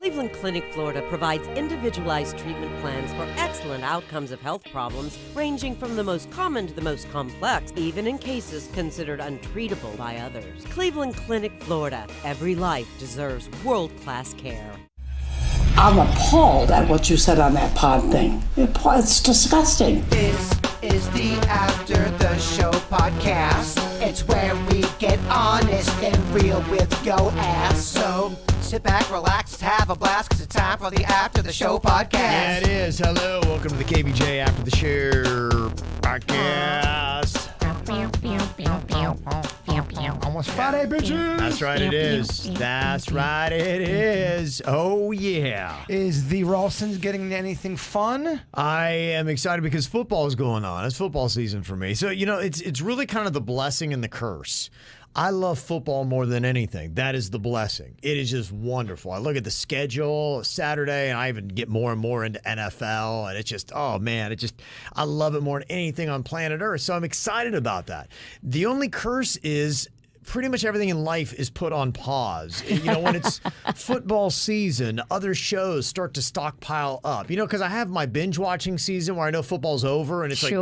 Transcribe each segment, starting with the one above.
Cleveland Clinic, Florida provides individualized treatment plans for excellent outcomes of health problems ranging from the most common to the most complex, even in cases considered untreatable by others. Cleveland Clinic, Florida. Every life deserves world-class care. I'm appalled at what you said on that pod thing. It's disgusting. This is the After the Show podcast. It's where we get honest and real with yo ass. So sit back, relax, have a blast, because it's time for the After the Show podcast. Yeah, it is. Hello, welcome to the KVJ After the Show podcast. Almost Friday, bitches. That's right, it is. That's right, it is. Oh, yeah. Is the Ralstons getting anything fun? I am excited because football is going on. It's football season for me. So, you know, it's really kind of the blessing and the curse. I love football more than anything. That is the blessing. It is just wonderful. I look at the schedule Saturday, and I even get more and more into NFL, and it's just, oh, man, I love it more than anything on planet Earth. So I'm excited about that. The only curse is pretty much everything in life is put on pause. You know, when it's football season, other shows start to stockpile up. You know, because I have my binge watching season where I know football's over, and it's like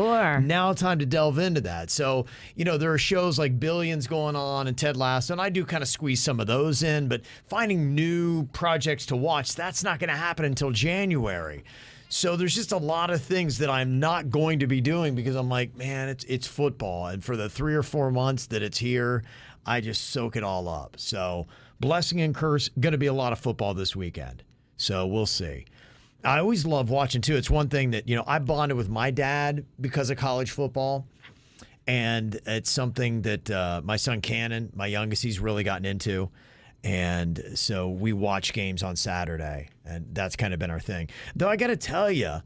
now time to delve into that. So, you know, there are shows like Billions going on and Ted Lasso, and I do kind of squeeze some of those in, but finding new projects to watch, that's not going to happen until January. So there's just a lot of things that I'm not going to be doing because I'm like, man, it's football. And for the 3 or 4 months that it's here, I just soak it all up. So blessing and curse, going to be a lot of football this weekend. So we'll see. I always love watching, too. It's one thing that, you know, I bonded with my dad because of college football. And it's something that my son Cannon, my youngest, he's really gotten into. And so we watch games on Saturday, and that's kind of been our thing. Though I got to tell you,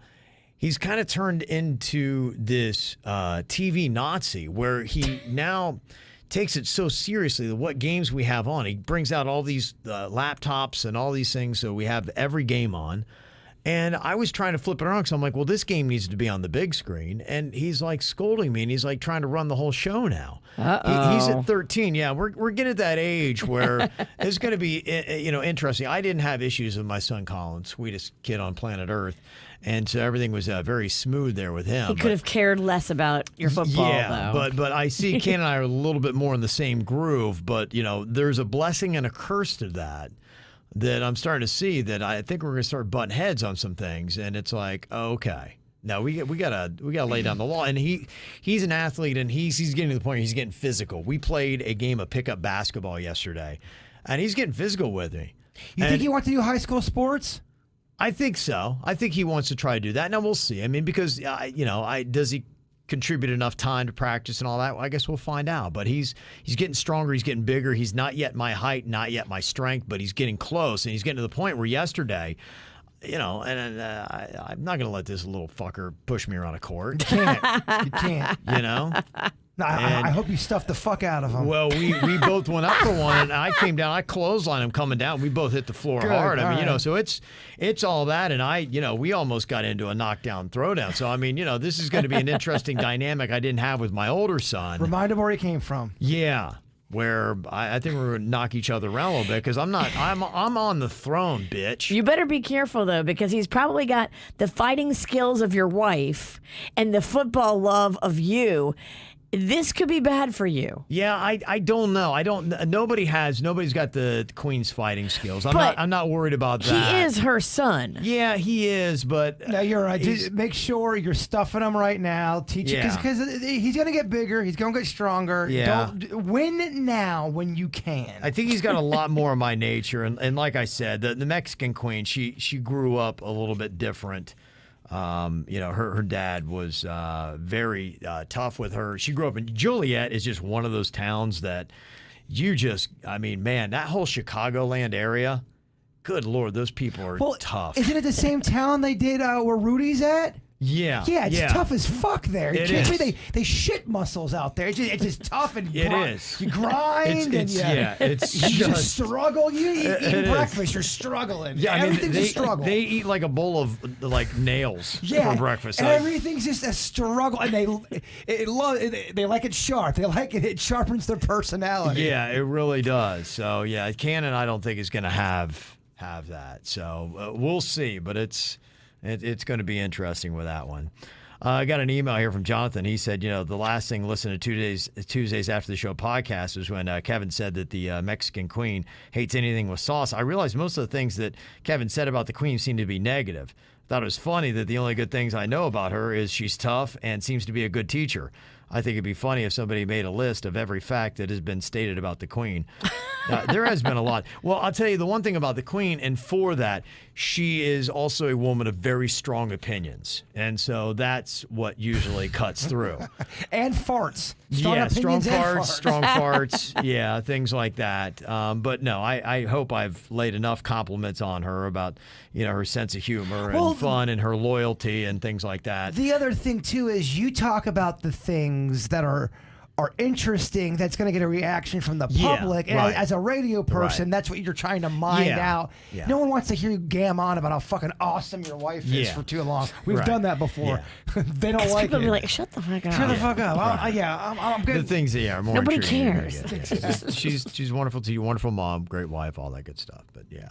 he's kind of turned into this TV Nazi where he now takes it so seriously that what games we have on. He brings out all these laptops and all these things, so we have every game on. And I was trying to flip it around because I'm like, well, this game needs to be on the big screen. And he's like scolding me, and he's like trying to run the whole show now. He's at 13. Yeah, we're getting at that age where it's going to be, you know, interesting. I didn't have issues with my son Colin, sweetest kid on planet Earth. And so everything was very smooth there with him. He could have cared less about your football, though. But I see Ken and I are a little bit more in the same groove. But, you know, there's a blessing and a curse to that I'm starting to see that I think we're going to start butting heads on some things. And it's like, okay, now we gotta lay down the law. And he's an athlete, and he's getting to the point where he's getting physical. We played a game of pickup basketball yesterday, and he's getting physical with me. You think he wants to do high school sports? I think so. I think he wants to try to do that. Now we'll see. I mean, because does he contribute enough time to practice and all that? Well, I guess we'll find out. But he's getting stronger. He's getting bigger. He's not yet my height, not yet my strength, but he's getting close. And he's getting to the point where yesterday, you know, and I'm not going to let this little fucker push me around a court. You can't. You know? No, I hope you stuffed the fuck out of him. Well, we both went up for one, and I came down. I clotheslined him coming down. We both hit the floor hard. I mean, you know, so it's all that. And we almost got into a knockdown throwdown. So, I mean, you know, this is going to be an interesting dynamic I didn't have with my older son. Remind him where he came from. Yeah. Where I think we're going to knock each other around a little bit because I'm on the throne, bitch. You better be careful, though, because he's probably got the fighting skills of your wife and the football love of you. This could be bad for you. Yeah, I don't know. Nobody's got the queen's fighting skills. I'm not worried about that. He is her son. Yeah, he is, but no, you're right. Just make sure you're stuffing him right now. Teach him because he's going to get bigger. He's going to get stronger. Yeah. Don't win now when you can. I think he's got a lot more of my nature, and like I said, the Mexican queen, she grew up a little bit different. You know, her dad was very tough with her. She grew up in Joliet is just one of those towns that I mean, man, that whole Chicagoland area, good Lord, those people are tough. Isn't it the same town they did where Rudy's at? Yeah. Yeah, it's tough as fuck there. It is. They shit muscles out there. It's just tough and it is. You grind it's you just struggle. You eat breakfast, you're struggling. Yeah, everything's a struggle. They eat like a bowl of like nails for breakfast. Everything's just a struggle, and they like it sharp. They like it sharpens their personality. Yeah, it really does. So yeah, Cannon I don't think is going to have have that. So we'll see, but it's going to be interesting with that one. I got an email here from Jonathan. He said, the last thing listened to Tuesdays After the Show podcast was when Kevin said that the Mexican Queen hates anything with sauce. I realized most of the things that Kevin said about the Queen seemed to be negative. Thought it was funny that the only good things I know about her is she's tough and seems to be a good teacher. I think it'd be funny if somebody made a list of every fact that has been stated about the Queen. There has been a lot. Well, I'll tell you the one thing about the Queen, and for that, she is also a woman of very strong opinions. And so that's what usually cuts through. And farts. Strong opinions and farts, strong farts. Yeah, things like that. But no, I hope I've laid enough compliments on her about, her sense of humor and fun and her loyalty and things like that. The other thing, too, is you talk about the things that are interesting, that's going to get a reaction from the public. And as a radio person, that's what you're trying to mind out. Yeah. No one wants to hear you gam on about how fucking awesome your wife is for too long. We've done that before. They don't like people it. Be like, shut the fuck up. Shut the fuck up. I'm good. The things that are more Nobody intriguing. cares. She's wonderful to you, wonderful mom, great wife, all that good stuff. But yeah.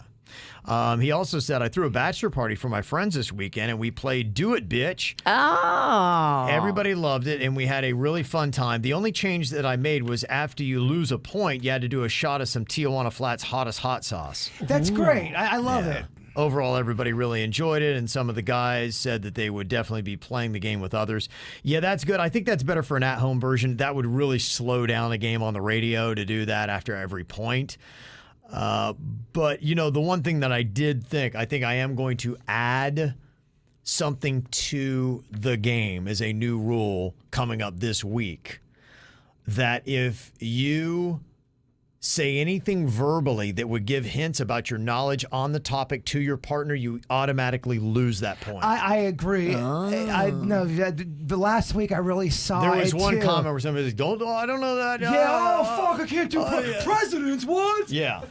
He also said, I threw a bachelor party for my friends this weekend, and we played Do It, Bitch. Oh. Everybody loved it, and we had a really fun time. The only change that I made was after you lose a point, you had to do a shot of some Tijuana Flats hottest hot sauce. That's great. I love it. Overall, everybody really enjoyed it, and some of the guys said that they would definitely be playing the game with others. Yeah, that's good. I think that's better for an at-home version. That would really slow down a game on the radio to do that after every point. But, the one thing that I did think I am going to add something to the game as a new rule coming up this week, that if you say anything verbally that would give hints about your knowledge on the topic to your partner, you automatically lose that point. I agree. The last week I really saw there was it one too. comment where somebody said, I don't know that. Fuck, I can't do presidents, what? Yeah.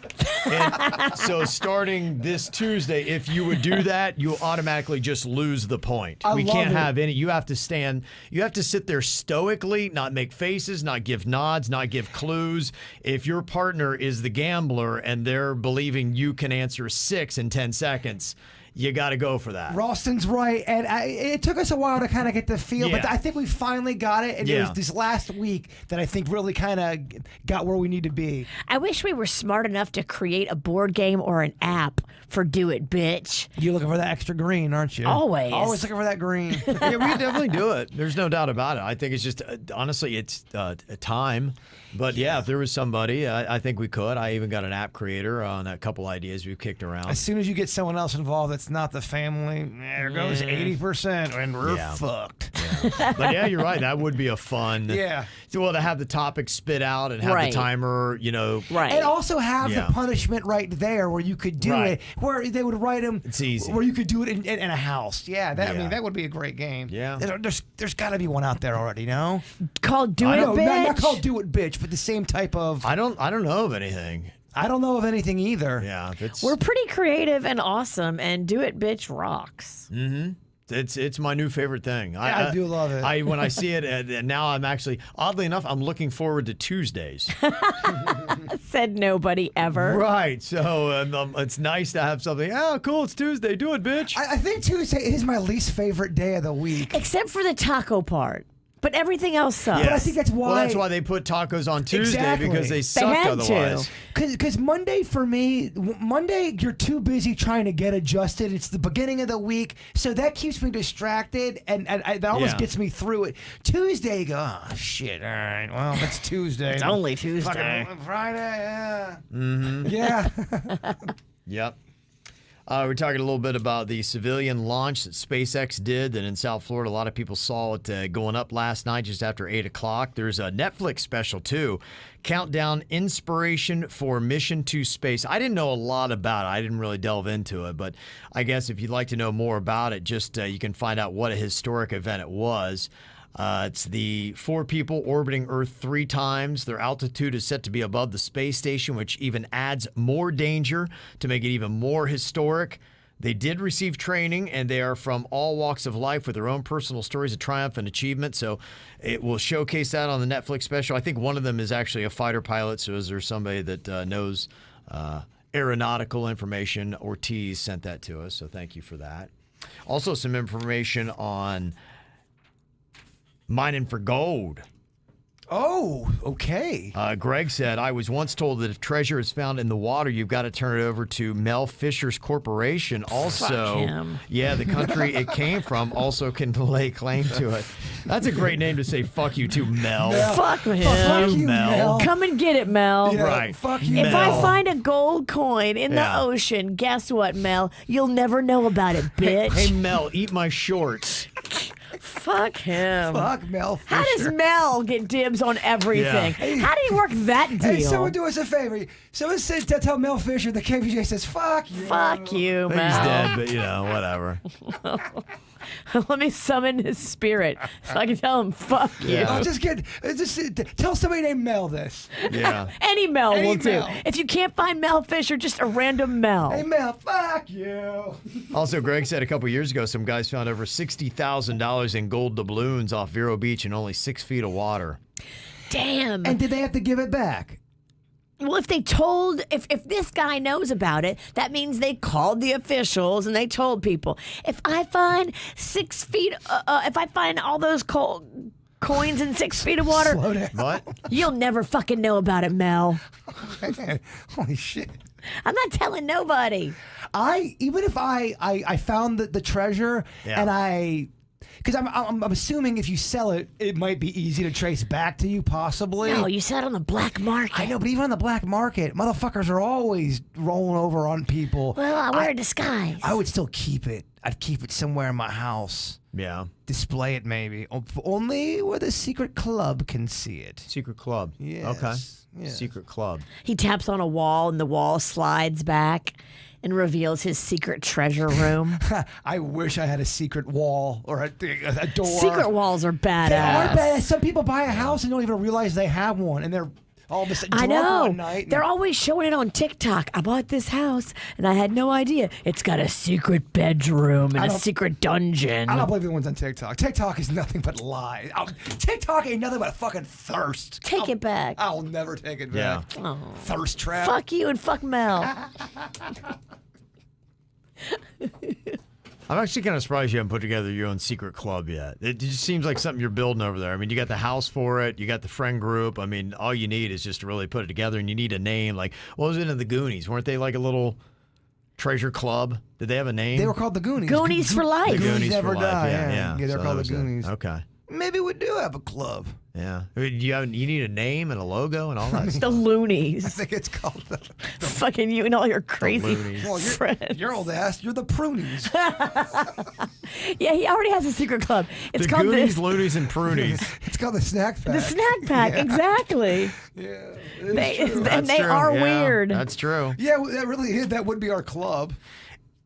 And so starting this Tuesday, if you would do that, you automatically just lose the point. We can't have any. You have to sit there stoically, not make faces, not give nods, not give clues. If your partner is the gambler and they're believing you can answer 6 in 10 seconds, you got to go for that. Ralston's right, and it took us a while to kind of get the feel, but I think we finally got it, and it was this last week that I think really kind of got where we need to be. I wish we were smart enough to create a board game or an app for Do It, Bitch. You're looking for that extra green, aren't you? Always. Always looking for that green. Yeah, we can definitely do it. There's no doubt about it. I think it's just, honestly, it's time. But yeah, if there was somebody, I think we could. I even got an app creator on a couple ideas we've kicked around. As soon as you get someone else involved that's not the family, there goes 80%, and we're fucked. Yeah. But yeah, you're right. That would be a fun. Yeah. Well, to have the topic spit out and have the timer, Right. And also have the punishment right there where you could do it, where they would write them. It's easy. Where you could do it in a house. I mean, that would be a great game. Yeah. There's got to be one out there already, no? Called Do It, Bitch? Not called Do It, Bitch, but the same type of... I don't know of anything. I don't know of anything either. Yeah. We're pretty creative and awesome, and Do It, Bitch rocks. Mm-hmm. It's my new favorite thing. I do love it. When I see it, now I'm actually, oddly enough, I'm looking forward to Tuesdays. Said nobody ever. Right. So it's nice to have something. Oh, cool. It's Tuesday. Do it, bitch. I think Tuesday is my least favorite day of the week. Except for the taco part. But everything else sucks. But I think that's why. Well, that's why they put tacos on Tuesday, because they sucked otherwise. Because Monday, for me, you're too busy trying to get adjusted. It's the beginning of the week, so that keeps me distracted, and that almost gets me through it. Tuesday, you go, oh, shit, all right, well, it's Tuesday. It's only Tuesday. Fucking Friday, yeah. Mm-hmm. Yeah. Yep. We're talking a little bit about the civilian launch that SpaceX did, that in South Florida, a lot of people saw it going up last night just after 8 o'clock. There's a Netflix special, too. Countdown Inspiration for Mission to Space. I didn't know a lot about it. I didn't really delve into it, but I guess if you'd like to know more about it, just you can find out what a historic event it was. It's the 4 people orbiting Earth 3 times. Their altitude is set to be above the space station, which even adds more danger to make it even more historic. They did receive training, and they are from all walks of life with their own personal stories of triumph and achievement. So it will showcase that on the Netflix special. I think one of them is actually a fighter pilot, so is there somebody that knows aeronautical information. Ortiz sent that to us, so thank you for that. Also, some information on mining for gold. Oh, okay. Greg said, I was once told that if treasure is found in the water, you've got to turn it over to Mel Fisher's Corporation. Also, Fuck him. Yeah, the country it came from also can lay claim to it. That's a great name to say fuck you to, Mel. Fuck him. Fuck you, Mel. Come and get it, Mel. Yeah, Right. Fuck you, If Mel. I find a gold coin in the ocean, guess what, Mel? You'll never know about it, bitch. Hey, Mel, eat my shorts. Fuck him. Fuck Mel Fisher. How does Mel get dibs on everything? Yeah. How did he work that deal? Hey, someone do us a favor. Someone says to tell Mel Fisher the KVJ says, fuck you. Fuck you, He's Mel. dead, but whatever. Let me summon his spirit so I can tell him, fuck you. Yeah. Just tell somebody named Mel this. Yeah. Any Mel Any will do. Mel. If you can't find Mel Fisher, just a random Mel. Hey, Mel, fuck you. Also, Greg said a couple years ago, some guys found over $60,000 in gold doubloons off Vero Beach in only 6 feet of water. Damn. And did they have to give it back? Well, if they told, if this guy knows about it, that means they called the officials and they told people, if I find 6 feet, if I find all those coins in 6 feet of water, Slow down. What? you'll never fucking know about it, Mel. Holy shit. I'm not telling nobody. Even if I found the treasure and because I'm assuming if you sell it, it might be easy to trace back to you, possibly. No, you said on the black market. I know, but even on the black market, motherfuckers are always rolling over on people. Well, I wear a disguise. I would still keep it. I'd keep it somewhere in my house. Yeah. Display it maybe. Only where the secret club can see it. Secret club. Yes. Okay. Yes. Secret club. He taps on a wall and the wall slides back and reveals his secret treasure room. I wish I had a secret wall or a door. Secret walls are badass. They are bad. Some people buy a house and don't even realize they have one, and they're all of a sudden I drunk know. one night. They're always showing it on TikTok. I bought this house and I had no idea. It's got a secret bedroom and a secret dungeon. I don't believe the ones on TikTok. TikTok is nothing but lies. TikTok ain't nothing but fucking thirst. Take it back. I'll never take it back. Yeah. Thirst trap. Fuck you and fuck Mel. I'm actually kind of surprised you haven't put together your own secret club yet. It just seems like something you're building over there. I mean, you got the house for it. You got the friend group. I mean, all you need is just to really put it together, and you need a name. Like, what was it in the Goonies? Weren't they like a little treasure club? Did they have a name? They were called the Goonies. Goonies for life. The Goonies Never for life. die. Yeah. They're So called that the was it. Goonies. Okay. Maybe we do have a club. Yeah. You need a name and a logo and all that The stuff. I loonies. think it's called the Fucking you and all your crazy loonies. well, friends. your old ass. You're the prunies. Yeah, he already has a secret club. It's The called Goonies, the Loonies, and Prunies. It's called the snack pack. the snack pack. Exactly. Yeah. And they true. are Yeah, weird. That's true. Yeah, that really is. That would be our club.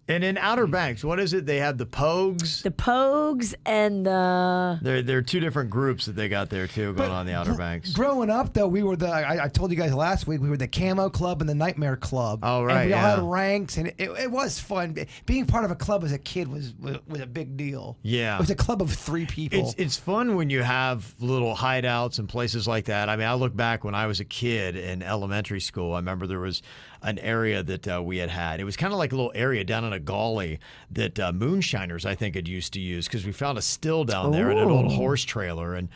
And in Outer Banks, what is it? They have the Pogues. The Pogues and the There are two different groups that they got there too going on in the Outer Banks. Growing up, though, we were I told you guys last week, we were the Camo Club and the Nightmare Club. Oh, right, And we all yeah. had ranks, and it was fun. Being part of a club as a kid was a big deal. Yeah. It was a club of 3 people. It's fun when you have little hideouts and places like that. I mean, I look back when I was a kid in elementary school. I remember there was an area that we had. It was kind of like a little area down in a gully that moonshiners, I think, had used to use because we found a still down there in an old horse trailer. And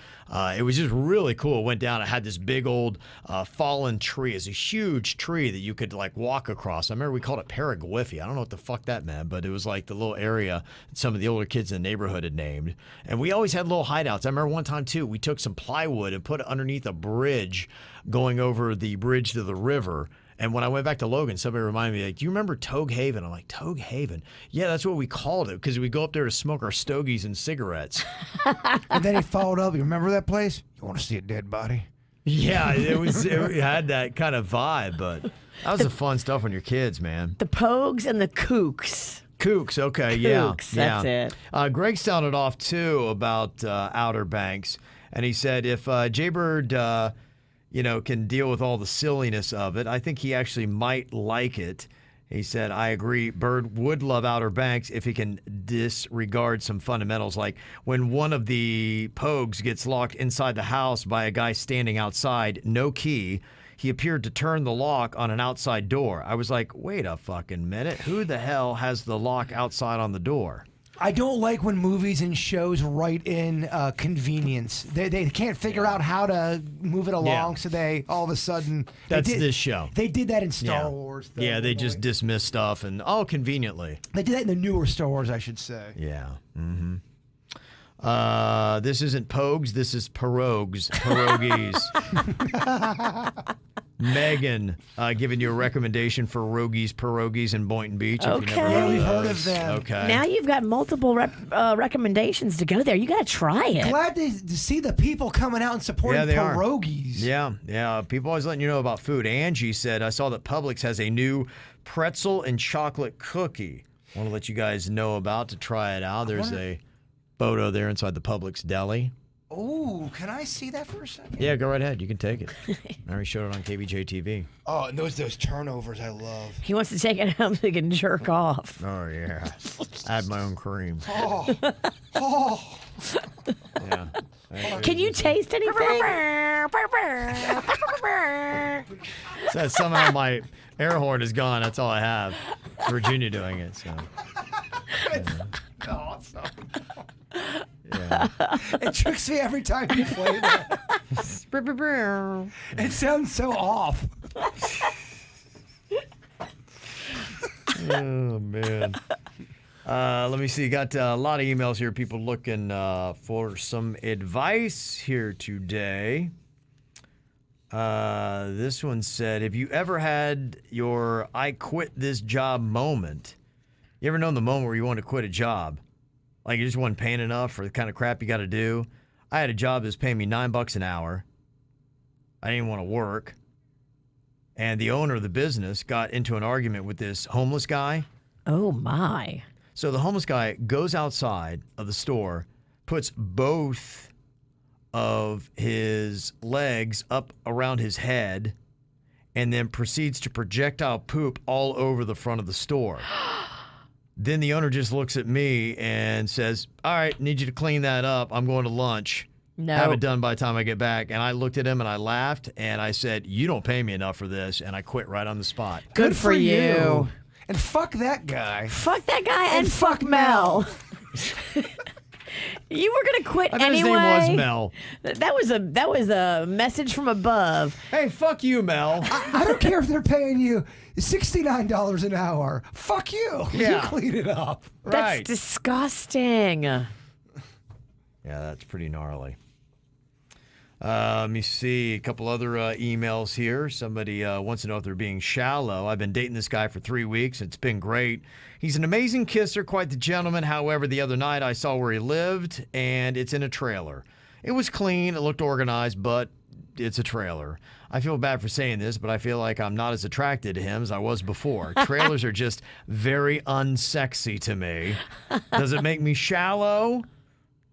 it was just really cool. It went down. It had this big old fallen tree. It's a huge tree that you could like walk across. I remember we called it Pierogies. I don't know what the fuck that meant, but it was like the little area that some of the older kids in the neighborhood had named. And we always had little hideouts. I remember one time, too, we took some plywood and put it underneath a bridge going over the bridge to the river. And when I went back to Logan, somebody reminded me, like, do you remember Togue Haven? I'm like, Togue Haven? Yeah, that's what we called it because we'd go up there to smoke our stogies and cigarettes. And then he followed up. You remember that place? You want to see a dead body? Yeah, it had that kind of vibe, but that was the fun stuff when you're kids, man. the Pogues and the Kooks. Kooks, okay, yeah. Kooks, that's it. Greg sounded off, too, about Outer Banks, and he said if Jaybird can deal with all the silliness of it, I think he actually might like it. He said, I agree, Bird would love Outer Banks if he can disregard some fundamentals, like when one of the Pogues gets locked inside the house by a guy standing outside, no key. he appeared to turn the lock on an outside door. I was like, wait a fucking minute. Who the hell has the lock outside on the door? I don't like when movies and shows write in convenience. They can't figure out how to move it along, so they all of a sudden... This show. They did that in Star Wars. Yeah, they just dismiss stuff and, conveniently. They did that in the newer Star Wars, I should say. Yeah. Mm-hmm. This isn't Pogues, this is Pierogies. Megan giving you a recommendation for Pierogies in Boynton Beach. If Okay. you never We've heard of them. Okay. Now you've got multiple recommendations to go there. You got to try it. Glad to see the people coming out and supporting they are. pierogies. Yeah. People always letting you know about food. Angie said, I saw that Publix has a new pretzel and chocolate cookie. I want to let you guys know about to try it out. There's a photo there inside the Publix deli. Ooh, can I see that for a second? Yeah, go right ahead. You can take it. I already showed it on KVJ TV. Oh, and those turnovers I love. He wants to take it home so he can jerk off. Oh, yeah. Add my own cream. Oh. Yeah. Can you taste anything? So somehow my air horn is gone. That's all I have. Virginia doing it. So. Awesome. Yeah. It tricks me every time you play that. It sounds so off. Oh, man. Let me see. Got a lot of emails here. People looking for some advice here today. This one said, have you ever had your I quit this job moment? You ever known the moment where you want to quit a job? Like it just wasn't paying enough for the kind of crap you got to do? I had a job that was paying me $9 an hour. I didn't want to work. And the owner of the business got into an argument with this homeless guy. Oh, my. So the homeless guy goes outside of the store, puts both of his legs up around his head, and then proceeds to projectile poop all over the front of the store. Then the owner just looks at me and says, all right, need you to clean that up. I'm going to lunch. No. Have it done by the time I get back. And I looked at him and I laughed and I said, you don't pay me enough for this. And I quit right on the spot. Good for you. And fuck that guy. Fuck that guy and fuck Mel. You were gonna quit I thought anyway. his name was Mel. That was a message from above. Hey, fuck you, Mel. I don't care if they're paying you $69 an hour. Fuck you. Yeah. You clean it up. That's Right. disgusting. Yeah, that's pretty gnarly. Let me see a couple other emails here. Somebody wants to know if they're being shallow. I've been dating this guy for 3 weeks. It's been great. He's an amazing kisser, quite the gentleman. However, the other night I saw where he lived, and it's in a trailer. It was clean. It looked organized, but it's a trailer. I feel bad for saying this, but I feel like I'm not as attracted to him as I was before. Trailers are just very unsexy to me. Does it make me shallow?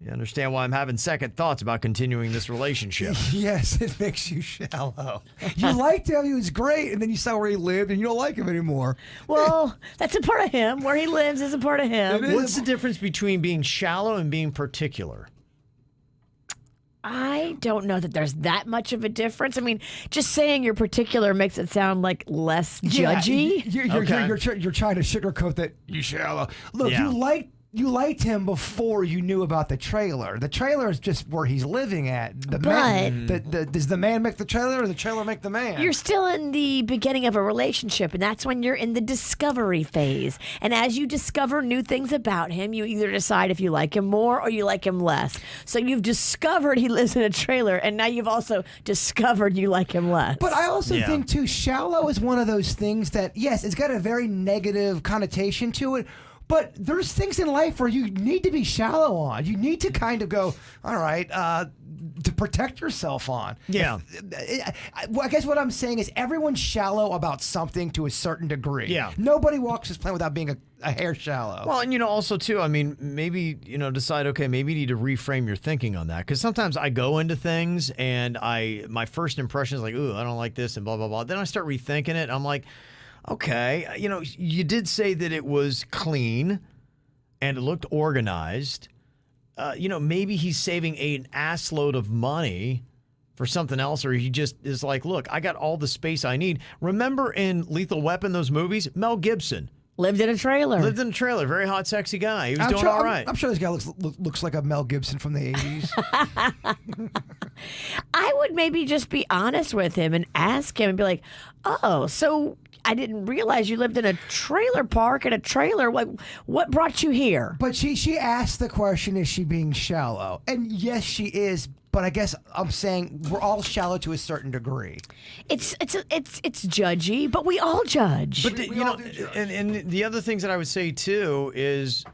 You understand why I'm having second thoughts about continuing this relationship. Yes, it makes you shallow. You liked him, he was great, and then you saw where he lived, and you don't like him anymore. Well, that's a part of him. Where he lives is a part of him. What's the difference between being shallow and being particular? I don't know that there's that much of a difference. I mean, just saying you're particular makes it sound like less judgy. Yeah, Okay. you're trying to sugarcoat that you shallow. Look, Yeah. you liked him before you knew about the trailer. The trailer is just where he's living at. Does the man make the trailer or the trailer make the man? You're still in the beginning of a relationship, and that's when you're in the discovery phase. And as you discover new things about him, you either decide if you like him more or you like him less. So you've discovered he lives in a trailer, and now you've also discovered you like him less. But I also Yeah. think, too, shallow is one of those things that, yes, it's got a very negative connotation to it, but there's things in life where you need to be shallow on. You need to kind of go, all right, to protect yourself on. Yeah. I guess what I'm saying is everyone's shallow about something to a certain degree. Yeah. Nobody walks this planet without being a hair shallow. Well, and also too, I mean, maybe, decide, okay, maybe you need to reframe your thinking on that. Because sometimes I go into things and my first impression is like, ooh, I don't like this and blah, blah, blah. Then I start rethinking it. I'm like, okay, you did say that it was clean and it looked organized. Maybe he's saving an assload of money for something else, or he just is like, look, I got all the space I need. Remember in Lethal Weapon, those movies? Mel Gibson. Lived in a trailer. Very hot, sexy guy. He was doing all right. I'm sure this guy looks like a Mel Gibson from the 80s. I would maybe just be honest with him and ask him and be like, oh, so I didn't realize you lived in a trailer park in a trailer. Like, what brought you here? But she asked the question, is she being shallow? And yes, she is. But I guess I'm saying we're all shallow to a certain degree. It's judgy, but we all judge. But and the other things that I would say too is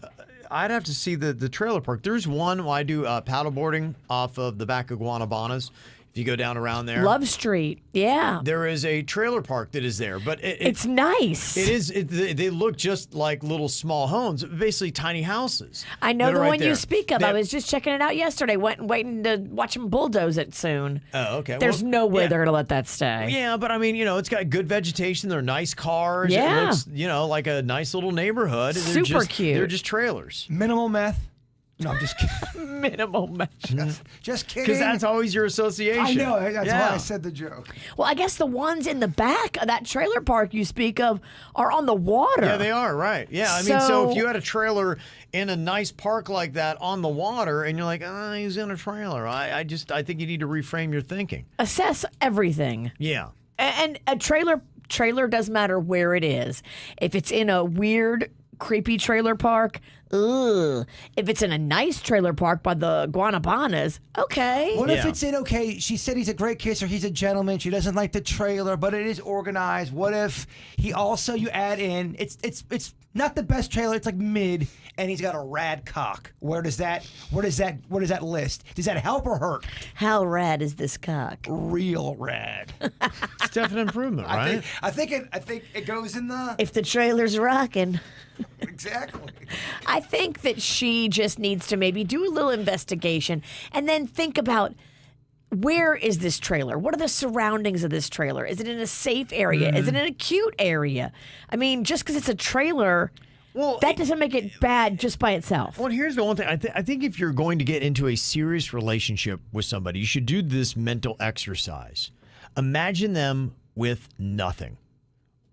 I'd have to see the trailer park. There's one where I do paddleboarding off of the back of Guanabanas. If you go down around there, Love Street, yeah. There is a trailer park that is there, but it's nice. It is. They look just like little small homes, basically tiny houses. I know the right one there. you speak of. I was just checking it out yesterday. Waiting to watch them bulldoze it soon. Oh, okay. There's no way they're going to let that stay. Yeah, but I mean, it's got good vegetation. They're nice cars. Yeah. It looks, like a nice little neighborhood. Super cute. They're just trailers. Minimal meth. No, I'm just kidding. Minimal meth. Just kidding. Because that's always your association. I know. That's why I said the joke. Well, I guess the ones in the back of that trailer park you speak of are on the water. Yeah, they are, right. Yeah, I mean, so if you had a trailer in a nice park like that on the water and you're like, he's in a trailer, I think you need to reframe your thinking. Assess everything. Yeah. And a trailer doesn't matter where it is. If it's in a weird, creepy trailer park, ugh. If it's in a nice trailer park by the Guanabanas, okay. What if it's in, she said he's a great kisser, he's a gentleman, she doesn't like the trailer, but it is organized. What if he also, you add in, it's not the best trailer, it's like mid, and he's got a rad cock. Where does that list? Does that help or hurt? How rad is this cock? Real rad. It's definite improvement, right? I think it goes in the... If the trailer's rocking. Exactly. I think that she just needs to maybe do a little investigation and then think about, where is this trailer? What are the surroundings of this trailer? Is it in a safe area? Is it in a cute area? I mean, just because it's a trailer, that doesn't make it bad just by itself. Well, here's the one thing. I think if you're going to get into a serious relationship with somebody, you should do this mental exercise. Imagine them with nothing.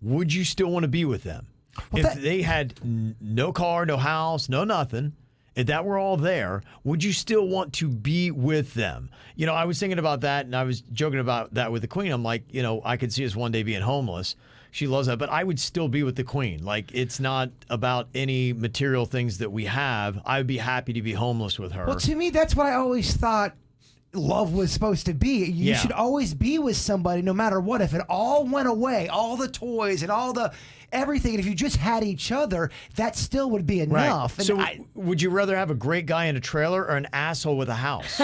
Would you still want to be with them? If they had no car, no house, no nothing, if that were all there, would you still want to be with them? I was thinking about that, and I was joking about that with the Queen. I'm like, I could see us one day being homeless. She loves that, but I would still be with the Queen. Like, it's not about any material things that we have. I would be happy to be homeless with her. Well, to me, that's what I always thought love was supposed to be. You should always be with somebody no matter what. If it all went away, all the toys and all the everything, and if you just had each other, that still would be enough. Right. So would you rather have a great guy in a trailer or an asshole with a house?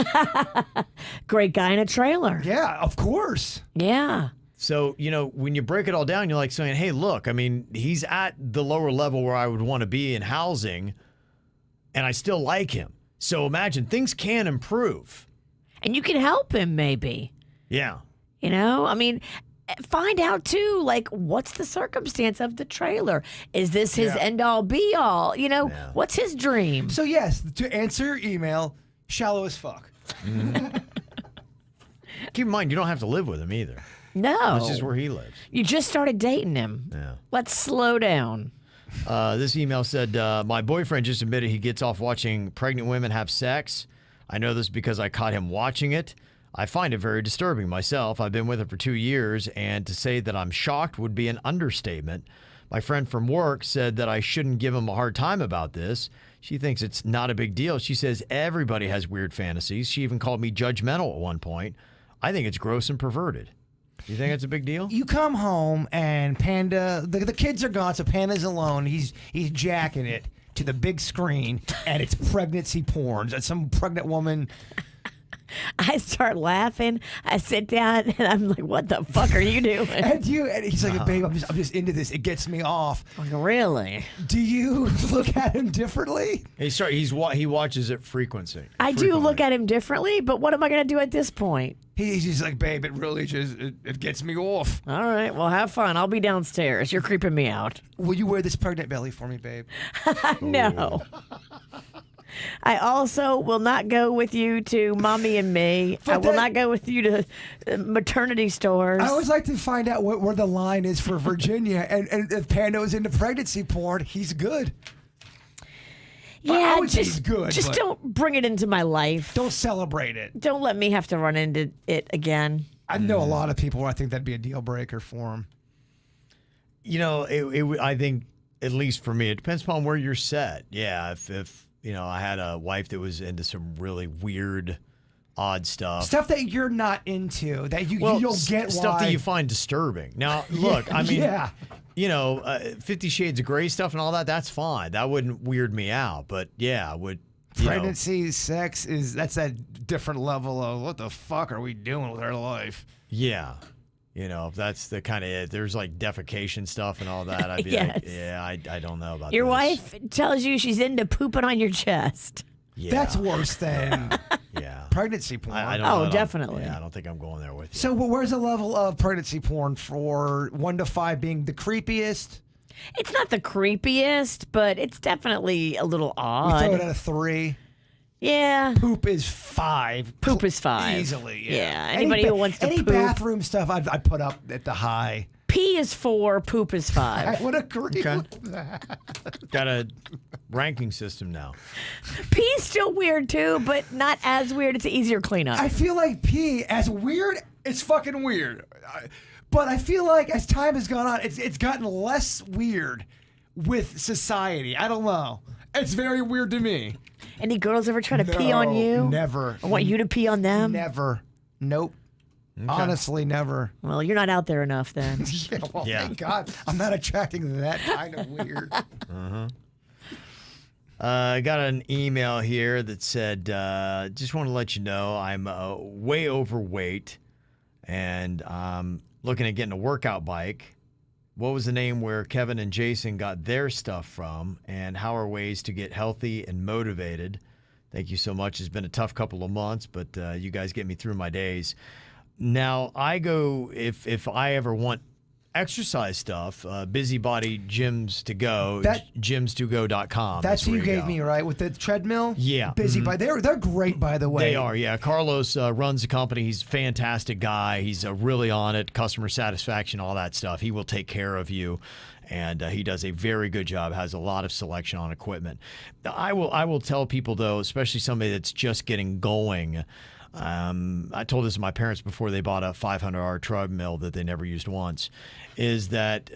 Great guy in a trailer. Yeah, of course. Yeah. So, when you break it all down, you're like saying, hey, look, I mean, he's at the lower level where I would want to be in housing, and I still like him. So imagine, things can improve. And you can help him, maybe. Yeah. I mean, find out, too, like, what's the circumstance of the trailer? Is this his end-all, be-all? What's his dream? So, yes, to answer your email, shallow as fuck. Mm-hmm. Keep in mind, you don't have to live with him either. No. That's just where he lives. You just started dating him. Yeah. Let's slow down. This email said, my boyfriend just admitted he gets off watching pregnant women have sex. I know this because I caught him watching it. I find it very disturbing myself. I've been with him for 2 years, and to say that I'm shocked would be an understatement. My friend from work said that I shouldn't give him a hard time about this. She thinks it's not a big deal. She says everybody has weird fantasies. She even called me judgmental at one point. I think it's gross and perverted. You think it's a big deal? You come home and Panda, the kids are gone, so Panda's alone. He's jacking it to the big screen, and it's pregnancy porn. Some pregnant woman. I start laughing. I sit down and I'm like, "What the fuck are you doing?" And he's like, "Babe, I'm just into this. It gets me off." Like, really? Do you look at him differently? He watches it frequently. I do look at him differently, but what am I going to do at this point? He's just like, "Babe, it really just it gets me off." All right, well, have fun. I'll be downstairs. You're creeping me out. Will you wear this pregnant belly for me, babe? No. I also will not go with you to Mommy and Me. But I will not go with you to maternity stores. I always like to find out where the line is for Virginia, and if Pando's into pregnancy porn, he's good. yeah, I would say he's good, Just but- don't bring it into my life. Don't celebrate it. Don't let me have to run into it again. I know a lot of people where I think that'd be a deal breaker for him. You know, I think, at least for me, it depends upon where you're set. Yeah, if you know, I had a wife that was into some really weird, odd stuff. Stuff that you're not into, that you don't get stuff why. that you find disturbing. Now, look, I mean, yeah. you know, 50 Shades of Grey stuff and all that, that's fine. That wouldn't weird me out. But yeah, Pregnancy, sex, that's that different level of what the fuck are we doing with our life? Yeah. You know, if that's the kind of it. There's like defecation stuff and all that. I'd be Yes. like, yeah, I don't know about Your this. wife tells you she's into pooping on your chest. Yeah. That's worse than Yeah. pregnancy porn. I don't Oh, know. I don't- definitely. Yeah, I don't think I'm going there with you. So where's the level of pregnancy porn for 1 to 5 being the creepiest? It's not the creepiest, but it's definitely a little We throw it odd. at a 3. Yeah. Poop is 5. Poop is 5. Easily, yeah. Yeah, anybody who wants to any poop. bathroom stuff, I'd put up at the high. Pee is 4, poop is 5. I would agree Okay. with that. Got a ranking system now. Pee is still weird too, but not as weird. It's an easier cleanup. I feel like pee, as weird, it's fucking weird. But I feel like as time has gone on, it's gotten less weird with society. I don't know. It's very weird to me. Any girls ever try to pee on you? Never. I want you to pee on them? Never. Nope. Honestly, never. Well, you're not out there enough then. Yeah, well, Yeah. thank God. I'm not attracting that kind of weird. I got an email here that said, just want to let you know I'm way overweight and I'm looking at getting a workout bike. What was the name where Kevin and Jason got their stuff from, and how are ways to get healthy and motivated? Thank you so much. It's been a tough couple of months, but you guys get me through my days. Now, I go, if I ever want exercise stuff, Busybody Gyms to Go, gyms2go.com. That's who where you gave go. me, right? With the treadmill? Yeah. Busy, but they're great, by the way. They are, yeah. Carlos runs the company. He's a fantastic guy. He's really on it, customer satisfaction, all that stuff. He will take care of you, and he does a very good job, has a lot of selection on equipment. I will tell people, though, especially somebody that's just getting going, I told this to my parents before they bought a $500 treadmill that they never used once, is that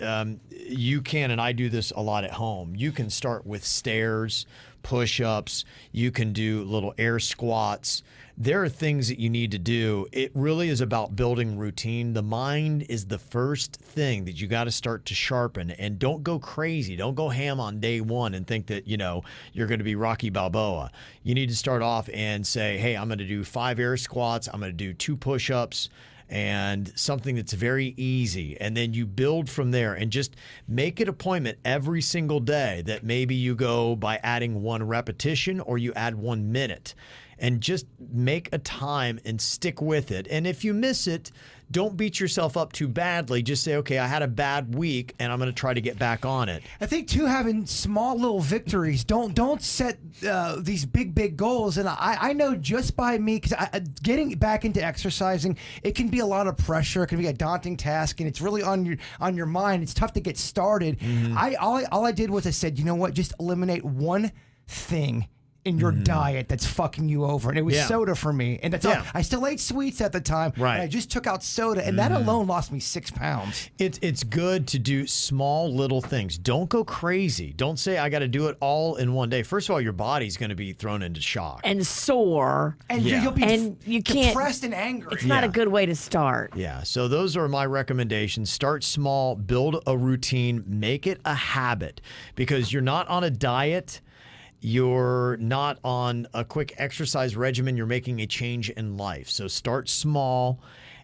you can, and I do this a lot at home, you can start with stairs, push-ups, you can do little air squats. There are things that you need to do. It really is about building routine. The mind is the first thing that you got to start to sharpen, and don't go crazy. Don't go ham on day one and think that, you're going to be Rocky Balboa. You need to start off and say, hey, I'm going to do 5 air squats. I'm going to do 2 push-ups and something that's very easy. And then you build from there and just make an appointment every single day that maybe you go by adding 1 repetition or you add 1 minute. And just make a time and stick with it. And if you miss it, don't beat yourself up too badly. Just say, okay, I had a bad week and I'm going to try to get back on it. I think too, having small little victories. Don't set these big goals. And I know just by me, because getting back into exercising, it can be a lot of pressure. It can be a daunting task, and it's really on your mind. It's tough to get started. All I did was I said, you know what? Just eliminate 1 thing in your diet that's fucking you over, and it was soda for me, and that's all. I still ate sweets at the time, right? And I just took out soda, and that alone lost me 6 pounds. It's good to do small little things. Don't go crazy. Don't say I got to do it all in one day. First of all, your body's going to be thrown into shock And sore. And you'll be And you can't- depressed and angry. It's not a good way to start. Yeah, so those are my recommendations. Start small, build a routine, make it a habit, because you're not on a diet. You're not on a quick exercise regimen. You're making a change in life. So start small.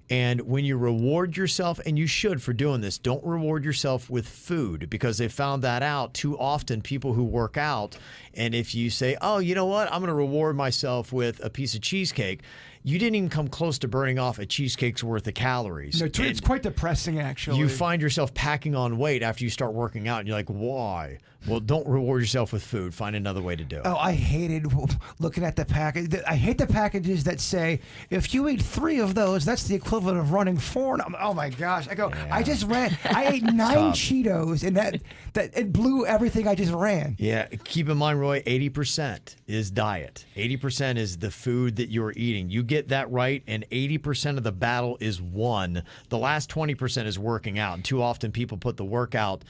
And when you reward yourself, and you should for doing this, don't reward yourself with food, because they found that out too often, people who work out. And if you say, oh, you know what, I'm going to reward myself with a piece of cheesecake, you didn't even come close to burning off a cheesecake's worth of calories. No, it's quite depressing, actually. You find yourself packing on weight after you start working out, and you're like, why? Well, don't reward yourself with food. Find another way to do it. Oh, I hated looking at the package. I hate the packages that say, if you eat 3 of those, that's the equivalent of running 4. And oh my gosh. I go, I just ran. I ate 9 Cheetos, and that it blew everything I just ran. Yeah, keep in mind, Roy, 80% is diet. 80% is the food that you're eating. You get that right, and 80% of the battle is won. The last 20% is working out. And too often people put the workout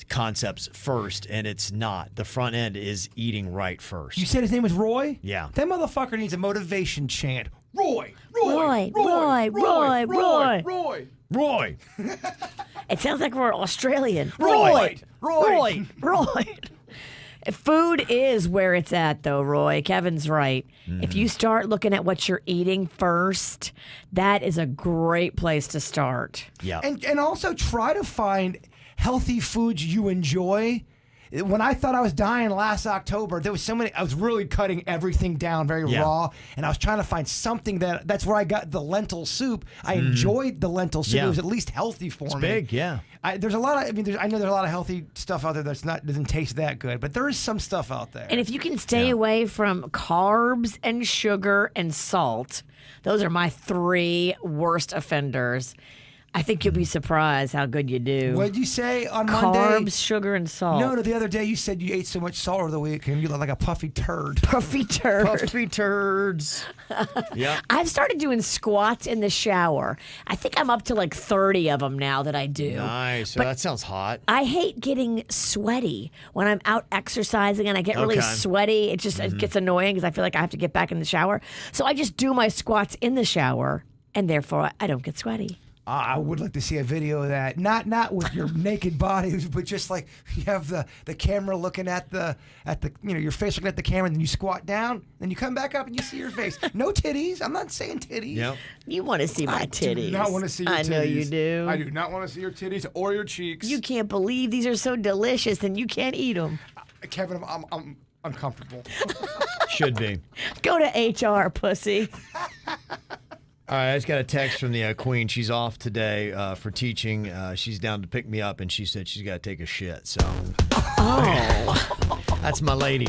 concepts first, and it's not. The front end is eating right first. You said his name was Roy? Yeah. That motherfucker needs a motivation chant. Roy! Roy, Roy, Roy, Roy. Roy! Roy! It sounds like we're Australian. Roy! Roy! Roy! Food is where it's at, though, Roy. Kevin's right. If you start looking at what you're eating first, that is a great place to start. Yeah. And also try to find healthy foods you enjoy. When I thought I was dying last October, there was so many. I was really cutting everything down very raw, and I was trying to find something that's where I got the lentil soup. I enjoyed the lentil soup. Yeah. It was at least healthy for me. Big, yeah. There's a lot of. I know there's a lot of healthy stuff out there doesn't taste that good, but there is some stuff out there. And if you can stay away from carbs and sugar and salt, those are my 3 worst offenders. I think you'll be surprised how good you do. What did you say on Monday? Carbs, sugar, and salt. No, the other day you said you ate so much salt over the weekend you look like a puffy turd. Puffy turd. Puffy turds. Yeah. I've started doing squats in the shower. I think I'm up to like 30 of them now that I do. Nice. But that sounds hot. I hate getting sweaty when I'm out exercising and I get really sweaty. It just it gets annoying because I feel like I have to get back in the shower. So I just do my squats in the shower, and therefore I don't get sweaty. I would like to see a video of that. Not with your naked body, but just like you have the camera looking at the your face looking at the camera, and then you squat down, then you come back up and you see your face. No titties. I'm not saying titties. Yep. You want to see my titties. I do not want to see your titties. I know you do. I do not want to see your titties or your cheeks. You can't believe these are so delicious and you can't eat them. Kevin, I'm uncomfortable. Should be. Go to HR, pussy. All right, I just got a text from the Queen. She's off today for teaching. She's down to pick me up, and she said she's got to take a shit. So, that's my lady.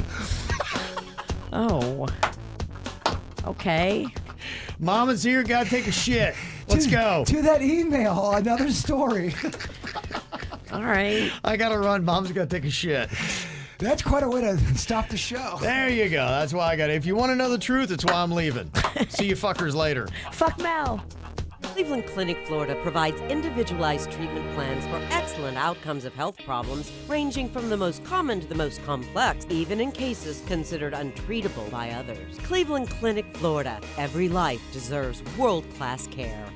Oh, okay. Mama's here. Got to take a shit. Let's go. To that email, another story. All right. I got to run. Mom's got to take a shit. That's quite a way to stop the show. There you go. That's why I got it. If you want to know the truth, it's why I'm leaving. See you fuckers later. Fuck Mel. Cleveland Clinic, Florida provides individualized treatment plans for excellent outcomes of health problems ranging from the most common to the most complex, even in cases considered untreatable by others. Cleveland Clinic, Florida. Every life deserves world-class care.